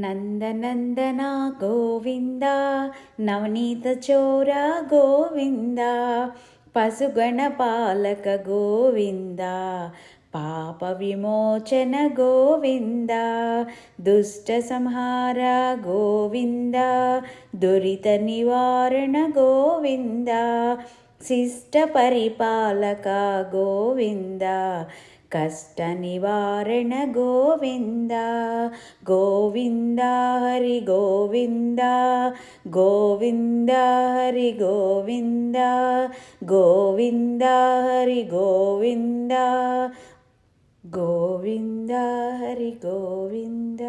నందనందన గోవింద నవనీత చోర గోవింద పశుగణ పాలక గోవింద పాప విమోచన గోవింద దుష్ట సంహార గోవింద దురిత నివారణ గోవింద శిష్ట పరిపాలక గోవింద కష్ట నివారణ గోవింద గోవింద హరి గోవింద గోవింద హరి గోవింద గోవింద హరి గోవింద గోవింద హరి గోవింద.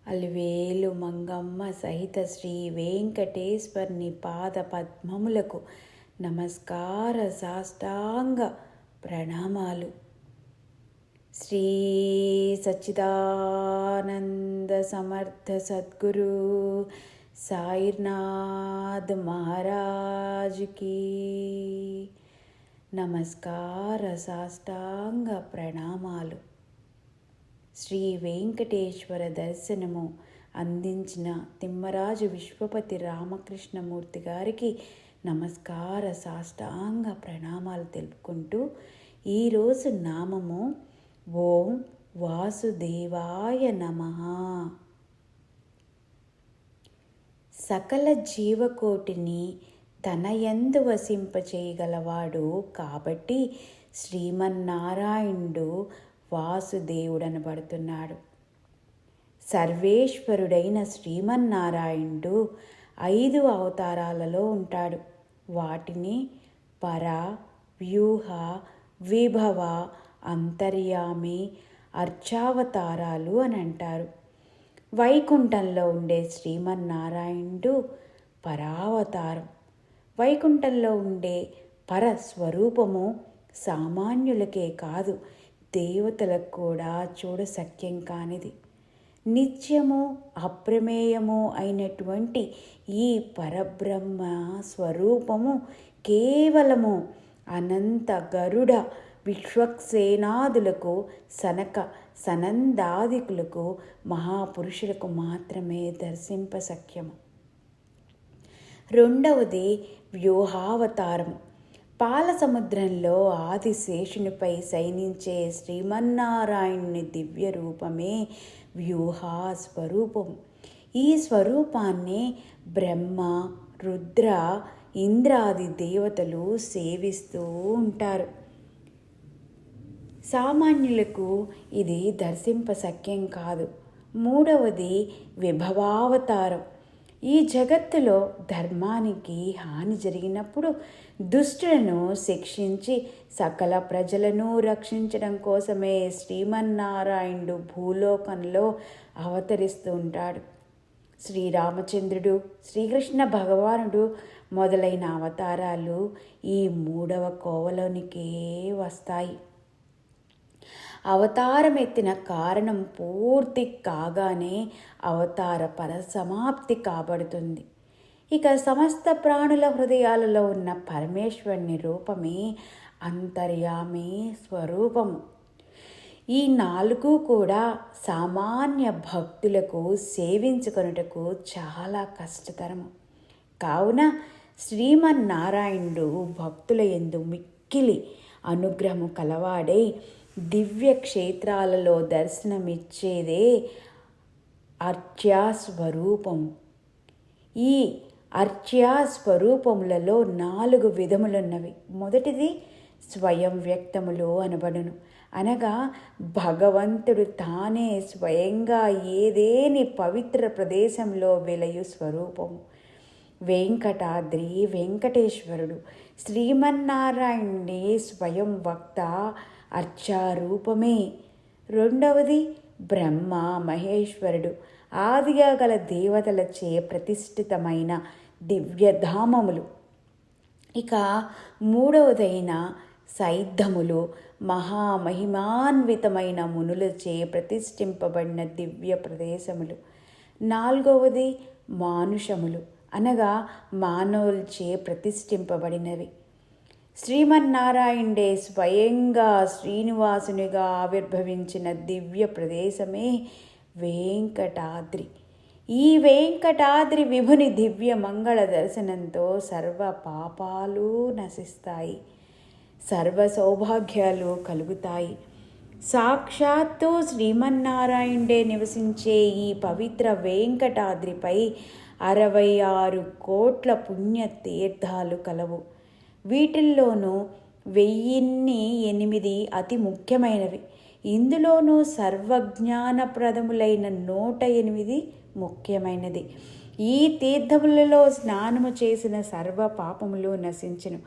అలివేలు మంగమ్మ సహిత శ్రీ వెంకటేశ్వరుని పాద పద్మములకు నమస్కార సాష్టాంగ ప్రణామాలు. శ్రీ సచ్చిదానంద సమర్థ సద్గురు సాయినాథ్ మహారాజుకి నమస్కార సాష్టాంగ ప్రణామాలు. శ్రీ వెంకటేశ్వర దర్శనము అందించిన తిమ్మరాజు విశ్వపతి రామకృష్ణమూర్తి గారికి నమస్కార సాష్టాంగ ప్రణామాలు తెలుపుకుంటూ ఈరోజు నామము ఓం వాసుదేవాయ నమః. సకల జీవకోటిని తన యందు వసింపచేయగలవాడు కాబట్టి శ్రీమన్నారాయణుడు వాసుదేవుడనబడుతున్నాడు. సర్వేశ్వరుడైన శ్రీమన్నారాయణుడు 5 అవతారాలలో ఉంటాడు. వాటిని పర, వ్యూహ, విభవ, అంతర్యామి, అర్చావతారాలు అని అంటారు. వైకుంఠంలో ఉండే శ్రీమన్నారాయణుడు పరావతారం. వైకుంఠంలో ఉండే పరస్వరూపము సామాన్యులకే కాదు, దేవతలకు కూడా చూడశక్యం కానిది. నిత్యము అప్రమేయము అయినటువంటి ఈ పరబ్రహ్మ స్వరూపము కేవలము అనంత గరుడ విశ్వక్సేనాదులకు సనక సనందాదికులకు మహాపురుషులకు మాత్రమే దర్శింపశక్యము. రెండవది వ్యూహావతారము. పాలసముద్రంలో ఆదిశేషునిపై శయనించే శ్రీమన్నారాయణుని దివ్య రూపమే వ్యూహా స్వరూపం. ఈ స్వరూపాన్ని బ్రహ్మ, రుద్ర, ఇంద్రాది దేవతలు సేవిస్తూ ఉంటారు. సామాన్యులకు ఇది దర్శింపశక్యం కాదు. మూడవది విభవావతారం. ఈ జగత్తులో ధర్మానికి హాని జరిగినప్పుడు దుష్టులను శిక్షించి సకల ప్రజలను రక్షించడం కోసమే శ్రీమన్నారాయణుడు భూలోకంలో అవతరిస్తూ ఉంటాడు. శ్రీరామచంద్రుడు, శ్రీకృష్ణ భగవానుడు మొదలైన అవతారాలు ఈ 3వ కోవలోనికే వస్తాయి. అవతారం ఎత్తిన కారణం పూర్తి కాగానే అవతార పరసమాప్తి కాబడుతుంది. ఇక సమస్త ప్రాణుల హృదయాలలో ఉన్న పరమేశ్వరుని రూపమే అంతర్యామి స్వరూపము. ఈ 4 కూడా సామాన్య భక్తులకు సేవించుకొనుటకు చాలా కష్టతరము. కావున శ్రీమన్నారాయణుడు భక్తుల యందు మిక్కిలి అనుగ్రహము కలవాడై దివ్య క్షేత్రాలలో దర్శనమిచ్చేదే అర్చ్యాస్వరూపము. ఈ అర్చ్యాస్వరూపములలో 4 విధములున్నవి. మొదటిది స్వయం వ్యక్తములు అనబడును. అనగా భగవంతుడు తానే స్వయంగా ఏదేని పవిత్ర ప్రదేశంలో వెలయు స్వరూపము. వెంకటాద్రి వెంకటేశ్వరుడు శ్రీమన్నారాయణుని స్వయం వక్త అర్చారూపమే. రెండవది బ్రహ్మ మహేశ్వరుడు ఆదిగా గల దేవతలచే ప్రతిష్ఠితమైన దివ్యధామములు. ఇక మూడవదైన సైద్ధములు మహామహిమాన్వితమైన మునులచే ప్రతిష్ఠింపబడిన దివ్య ప్రదేశములు. నాలుగవది మానుషములు అనగా మానవులచే ప్రతిష్ఠింపబడినవి. శ్రీమన్నారాయణుడే స్వయంగా శ్రీనివాసునిగా ఆవిర్భవించిన దివ్య ప్రదేశమే వెంకటాద్రి. ఈ వెంకటాద్రి విభుని దివ్య మంగళ దర్శనంతో సర్వ పాపాలు నశిస్తాయి, సర్వ సౌభాగ్యాలు కలుగుతాయి. సాక్షాత్తు శ్రీమన్నారాయణుడే నివసించే ఈ పవిత్ర వెంకటాద్రిపై 66 కోట్ల పుణ్య తీర్థాలు కలవు. వీటిల్లోనూ 1008 అతి ముఖ్యమైనవి. ఇందులోనూ సర్వజ్ఞానప్రదములైన 108 ముఖ్యమైనది. ఈ తీర్థములలో స్నానము చేసిన సర్వ పాపములు నశించును.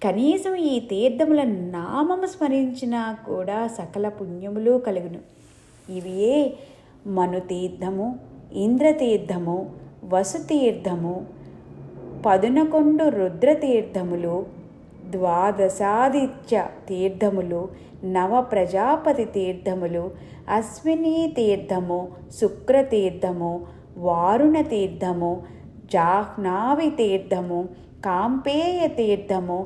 కనీసం ఈ తీర్థముల నామము స్మరించినా కూడా సకల పుణ్యములు కలుగును. ఇవియే మనుతీర్థము, ఇంద్రతీర్థము, వసుతీర్థము, 11 రుద్రతీర్థములు, ద్వాదశాదిత్య తీర్థములు, 9 ప్రజాపతి తీర్థములు, అశ్విని తీర్థము, శుక్రతీర్థము, వారుణ తీర్థము, జాహ్నవి తీర్థము, కాంపేయ తీర్థము,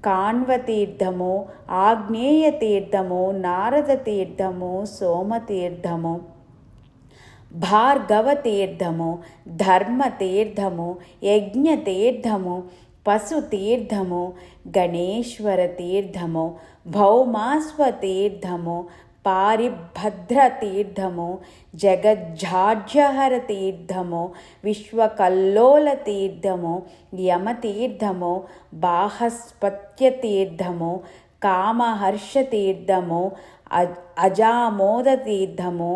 కాన్వ తీర్థము, ఆగ్నేయ తీర్థము, నారద తీర్థము, సోమతీర్థము, భార్గవ తీర్థము, ధర్మ తీర్థము, యజ్ఞ తీర్థము, పశు తీర్థము, గణేశ్వర తీర్థము, భౌమాస్వ తీర్థము, పారిభద్ర తీర్థము, జగజ్జాడ్యహర తీర్థము, విశ్వకల్లోల తీర్థము, యమతీర్థము, బాహస్పత్య తీర్థము, కామహర్ష తీర్థము, అజామోద తీర్థము,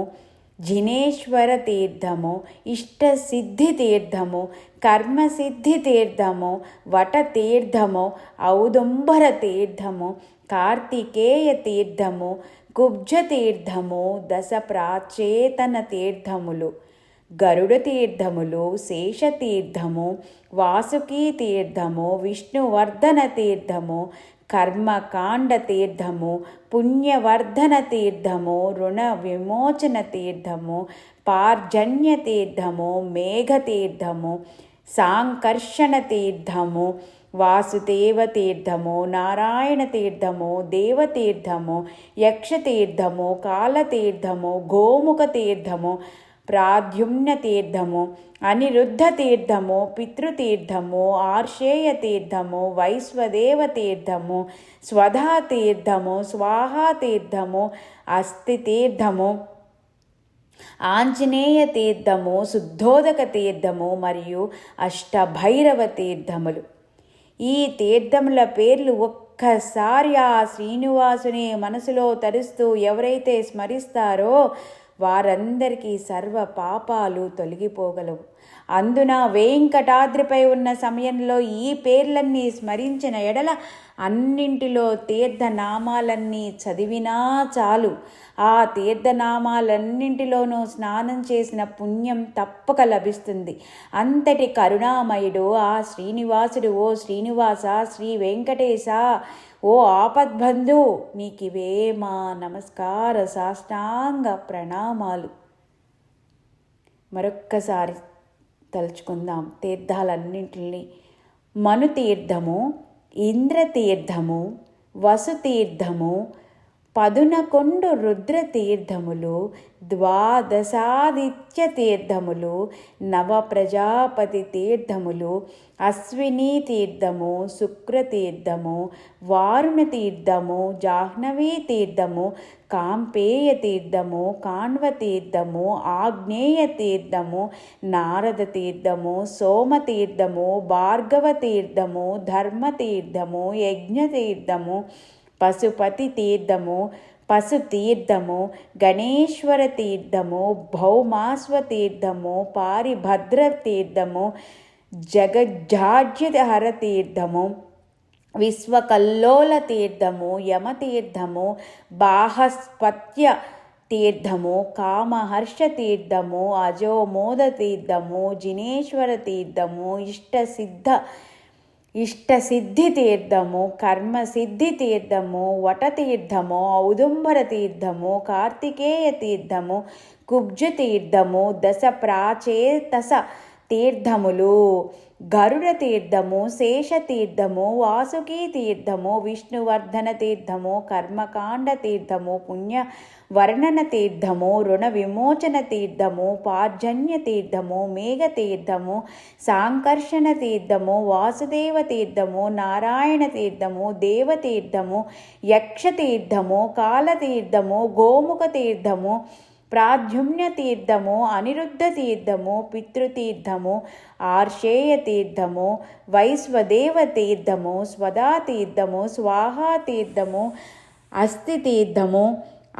జినేశ్వర తీర్థము, ఇష్టసిద్ధి తీర్థము, కర్మసిద్ధి తీర్థము, వట తీర్థము, ఔదుంబర తీర్థము, కార్తికేయ తీర్థము, కుబ్జ తీర్థము, 10 ప్రాచేతన తీర్థములు, గరుడ తీర్థములు, శేషతీర్థము, వాసుకీ తీర్థము, విష్ణువర్ధన తీర్థము, కర్మకాండ తీర్థము, పుణ్యవర్ధన తీర్థము, రుణ విమోచన తీర్థము, పార్జన్య తీర్థము, మేఘ తీర్థము, సాంకర్షణ తీర్థము, వాసుదేవ తీర్థము, నారాయణ తీర్థము, దేవతీర్థము, యక్షతీర్థము, కాలతీర్థము, గోముఖ తీర్థము, ప్రాద్యుమ్న తీర్థము, అనిరుద్ధ తీర్థము, పితృతీర్థము, ఆర్షేయ తీర్థము, వైశ్వదేవ తీర్థము, స్వధా తీర్థము, స్వాహా తీర్థము, అస్థి తీర్థము, ఆంజనేయ తీర్థము, శుద్ధోదక తీర్థము మరియు అష్టభైరవ తీర్థములు. ఈ తీర్థముల పేర్లు ఒక్కసారి ఆ శ్రీనివాసుని మనసులో తరుస్తూ ఎవరైతే స్మరిస్తారో వారందరికీ సర్వ పాపాలు తొలగిపోగలవు. అందున వెంకటాద్రిపై ఉన్న సమయంలో ఈ పేర్లన్నీ స్మరించిన ఎడల అన్నింటిలో తీర్థనామాలన్నీ చదివినా చాలు. ఆ తీర్థనామాలన్నింటిలోనూ స్నానం చేసిన పుణ్యం తప్పక లభిస్తుంది. అంతటి కరుణామయుడు ఆ శ్రీనివాసుడు. ఓ శ్రీనివాస, శ్రీ వెంకటేశ, ఓ ఆపద్బంధు, నీకివే మా నమస్కార సాష్టాంగ ప్రణామాలు. మరొక్కసారి తలుచుకుందాం తీర్థాలన్నింటినీ. మనుతీర్థము, ఇంద్రతీర్థము, వసుతీర్థము, 11 రుద్రతీర్థములు, ద్వాదశాదిత్య తీర్థములు, 9 ప్రజాపతి తీర్థములు, అశ్విని తీర్థము, శుక్రతీర్థము, వారుణ తీర్థము, జాహ్నవీ తీర్థము, కాంపేయ తీర్థము, కాన్వ తీర్థము, ఆగ్నేయ తీర్థము, నారద తీర్థము, సోమతీర్థము, భార్గవ తీర్థము, ధర్మ తీర్థము, యజ్ఞ తీర్థము, పశుపతి తీర్థము, పశు తీర్థము, గణేశ్వర తీర్థము, భౌమాస్వ తీర్థము, పారిభద్ర తీర్థము, జగజ్జాడ్యహర తీర్థము, విశ్వకల్లోల తీర్థము, యమతీర్థము, బాహస్పత్య తీర్థము, కామహర్ష తీర్థము, అజోమోద తీర్థము, జినేశ్వర తీర్థము, ఇష్టసిద్ధి తీర్థము, కర్మసిద్ధి తీర్థము, వట తీర్థము, ఔదుంబర తీర్థము, కార్తికేయ తీర్థము, కుబ్జ తీర్థము, 10 ప్రాచేతస తీర్థములు: గరుడ తీర్థము, శేషతీర్థము, వాసుకీ తీర్థము, విష్ణువర్ధన తీర్థము, కర్మకాండ తీర్థము, పుణ్యవర్ణన తీర్థము, రుణ విమోచన తీర్థము, పార్జన్య తీర్థము, మేఘతీర్థము, సాంకర్షణ తీర్థము, వాసుదేవ తీర్థము, నారాయణ తీర్థము, దేవతీర్థము, యక్షతీర్థము, కాలతీర్థము, గోముఖ తీర్థము, ప్రాద్యుమ్న తీర్థము, అనిరుద్ధ తీర్థము, పితృతీర్థము, ఆర్షేయ తీర్థము, వైశ్వదేవ తీర్థము, స్వదా తీర్థము, స్వాహా తీర్థము, అస్థి తీర్థము,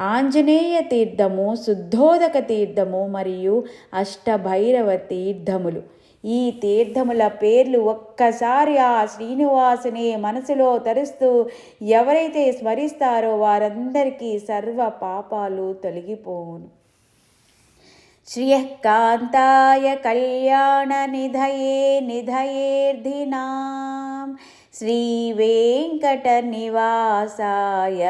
ఆంజనేయ తీర్థము, శుద్ధోదక తీర్థము మరియు అష్టభైరవ తీర్థములు. ఈ తీర్థముల పేర్లు ఒక్కసారి ఆ శ్రీనివాసుని మనసులో తరుస్తూ ఎవరైతే స్మరిస్తారో వారందరికీ సర్వ పాపాలు తొలగిపోవును. శ్రియకాంతాయ కళ్యాణ నిధయే నిధయేర్ధినాం శ్రీవేంకట నివాసాయ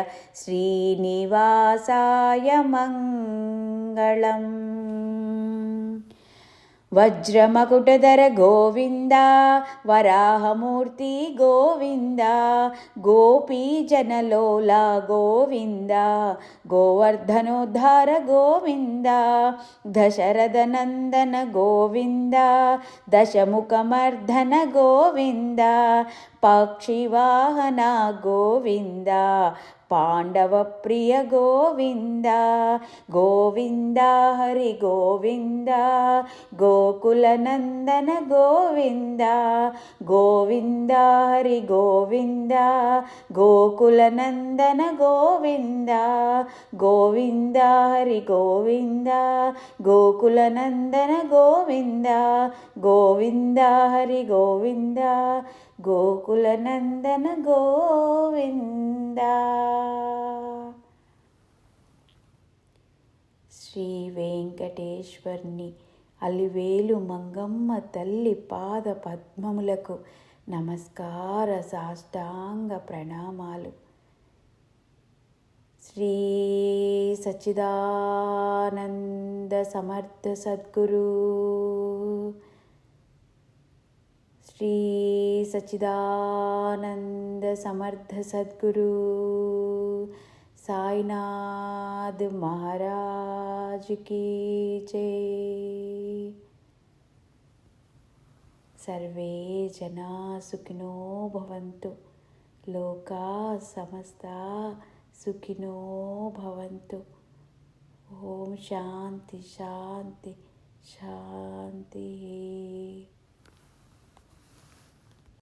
శ్రీనివాసాయ మంగళం. వజ్రమకుటధర గోవింద, వరాహమూర్తి గోవింద, గోపీజనలోల గోవింద, గోవర్ధనోద్ధార గోవింద, దశరథనందన గోవింద, దశముఖమర్ధన గోవింద, పక్షివాహన గోవింద, పాండవ ప్రియ గోవింద, గోవింద హరి గోవింద, గోకుల నందన గోవింద, గోవింద హరి గోవింద, గోకుల నందన గోవింద, గోవింద హరి గోవింద, గోకుల నందన గోవింద, గోవింద హరి గోవింద, గోకుల నందన గోవింద. శ్రీ వెంకటేశ్వర్ని అలివేలు మంగమ్మ తల్లి పాద పద్మములకు నమస్కార సాష్టాంగ ప్రణామాలు. శ్రీ సచ్చిదానంద సమర్థ సద్గురు, శ్రీ సచ్చిదానంద సమర్థ సద్గురు సాయినాథ్ మహారాజ్ కీ జై. సర్వే జనా సుఖినో భవంతు, లోకా సమస్తా సుఖినో భవంతు. ఓం శాంతి శాంతి శాంతి.